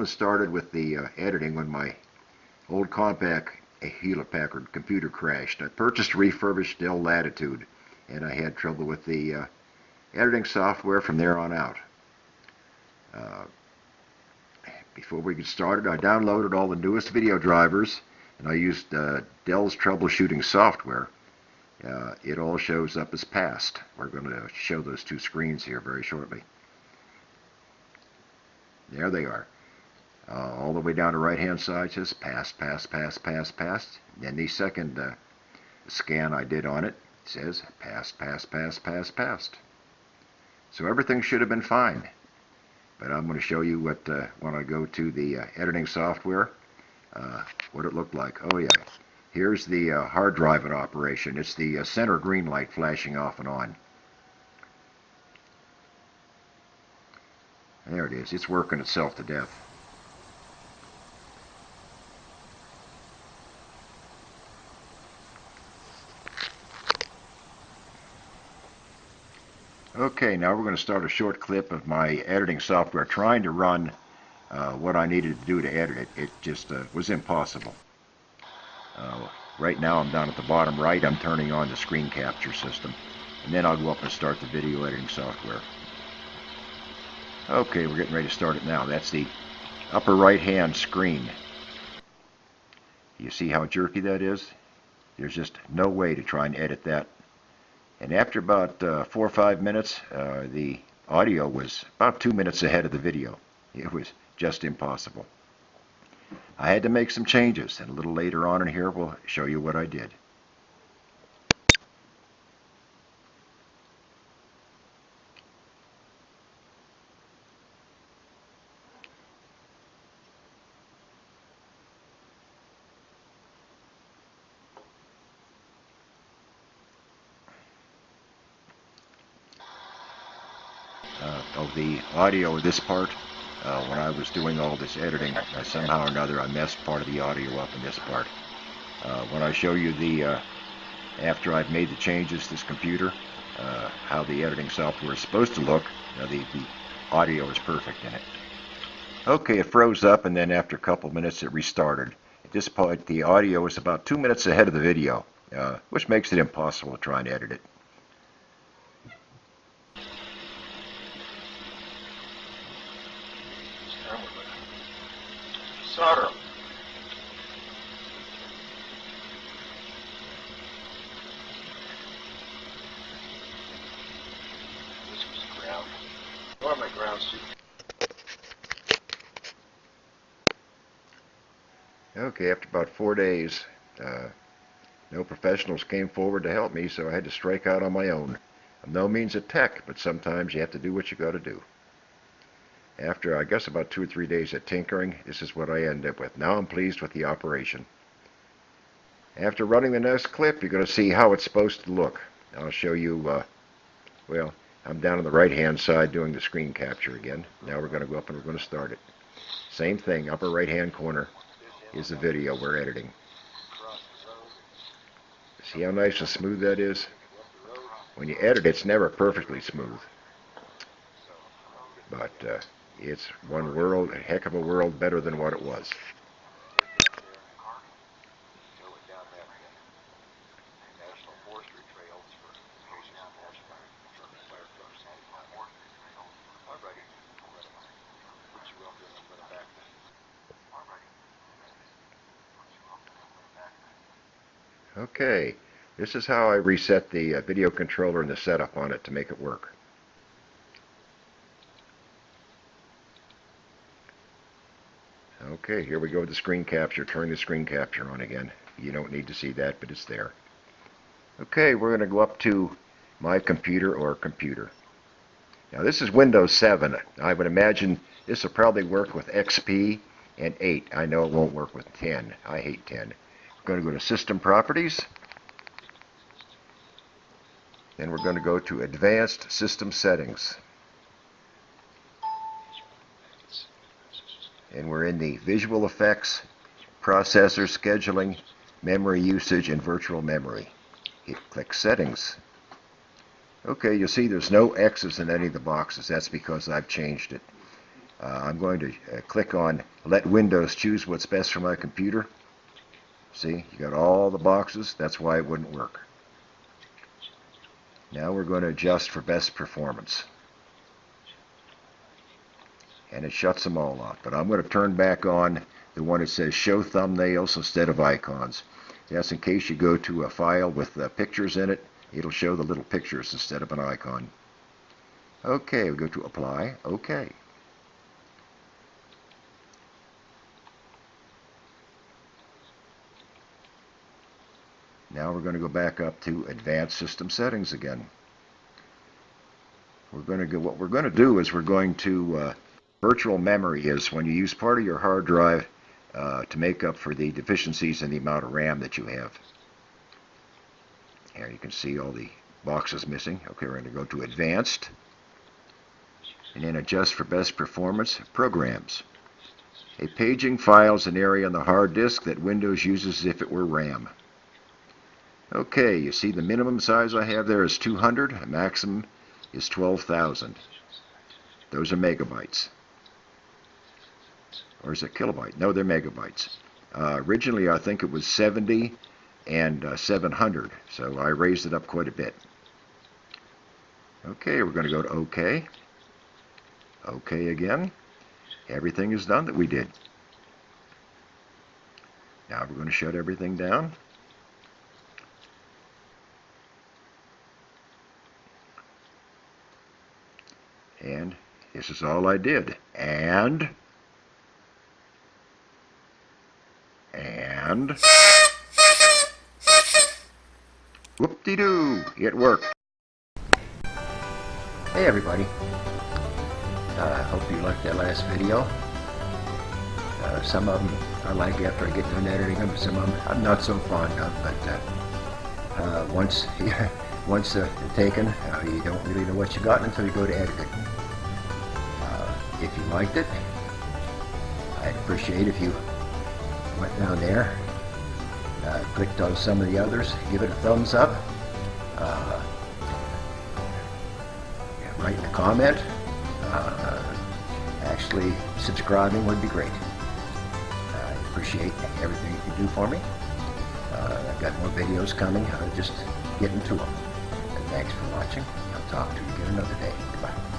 problem started with the editing when my old compact Hewlett-Packard computer crashed. I purchased a refurbished Dell Latitude, and I had trouble with the editing software from there on out. Before we get started, I downloaded all the newest video drivers, and I used Dell's troubleshooting software. It all shows up as passed. We're going to show those two screens here very shortly. There they are. All the way down the right-hand side says passed, passed, passed, passed, passed. And the second scan I did on it says passed, passed, passed, passed, passed. So everything should have been fine. But I'm going to show you what, when I go to the editing software, what it looked like. Oh yeah, here's the hard drive in operation. It's the center green light flashing off and on. There it is. It's working itself to death. Okay, now we're going to start a short clip of my editing software trying to run what I needed to do to edit it. It just was impossible. Right now I'm down at the bottom right. I'm turning on the screen capture system, and then I'll go up and start the video editing software. Okay, we're getting ready to start it now. That's the upper right hand screen. You see how jerky that is? There's just no way to try and edit that. And after about 4 or 5 minutes, the audio was about 2 minutes ahead of the video. It was just impossible. I had to make some changes, and a little later on in here we'll show you what I did. Of the audio of this part, when I was doing all this editing, somehow or another I messed part of the audio up in this part. When I show you the, after I've made the changes to this computer, how the editing software is supposed to look, the audio is perfect in it. Okay, it froze up, and then after a couple minutes it restarted. At this point the audio is about 2 minutes ahead of the video, which makes it impossible to try and edit it. Solder. This was ground. Or my ground suit. Okay, after about 4 days, no professionals came forward to help me, so I had to strike out on my own. I'm no means a tech, but sometimes you have to do what you got to do. After, I guess, about 2 or 3 days of tinkering, this is what I ended up with. Now I'm pleased with the operation. After running the next clip, you're going to see how it's supposed to look. I'll show you, well, I'm down on the right-hand side doing the screen capture again. Now we're going to go up and we're going to start it. Same thing, upper right-hand corner is the video we're editing. See how nice and smooth that is? When you edit, it's never perfectly smooth. But it's one world, a heck of a world better than what it was. Okay, this is how I reset the video controller and the setup on it to make it work. Okay, here we go with the screen capture. Turn the screen capture on again. You don't need to see that, but it's there. Okay, we're going to go up to My Computer or Computer. Now this is Windows 7. I would imagine this will probably work with XP and 8. I know it won't work with 10. I hate 10. We're going to go to System Properties. Then we're going to go to Advanced System Settings. And we're in the Visual Effects, Processor Scheduling, Memory Usage, and Virtual Memory. Click Settings. Okay, you'll see there's no X's in any of the boxes. That's because I've changed it. I'm going to click on let Windows choose what's best for my computer. See, you got all the boxes. That's why it wouldn't work. Now we're going to adjust for best performance. And it shuts them all off. But I'm going to turn back on the one that says show thumbnails instead of icons. That's in case you go to a file with pictures in it, it'll show the little pictures instead of an icon. Okay, we go to apply. Okay. Now we're going to go back up to advanced system settings again. What we're going to do is we're going to virtual memory is when you use part of your hard drive to make up for the deficiencies in the amount of RAM that you have. Here you can see all the boxes missing. Okay, we're going to go to advanced and then adjust for best performance, programs. A paging file is an area on the hard disk that Windows uses as if it were RAM. Okay, you see the minimum size I have there is 200, the maximum is 12,000. Those are megabytes. Or is it kilobyte? No, they're megabytes. Originally I think it was 70 and 700, so I raised it up quite a bit. Okay, we're going to go to OK. OK again. Everything is done that we did. Now we're going to shut everything down. And this is all I did. And whoop-de-doo, it worked. Hey everybody. I hope you liked that last video. Some of them I like after I get done editing them. Some of them I'm not so fond of, but once they're taken, you don't really know what you got until you go to edit it. If you liked it, I'd appreciate if you went down there, clicked on some of the others, give it a thumbs up, write a comment. Actually, subscribing would be great. I appreciate everything you do for me. I've got more videos coming. Just getting to them. And thanks for watching. I'll talk to you again another day. Goodbye.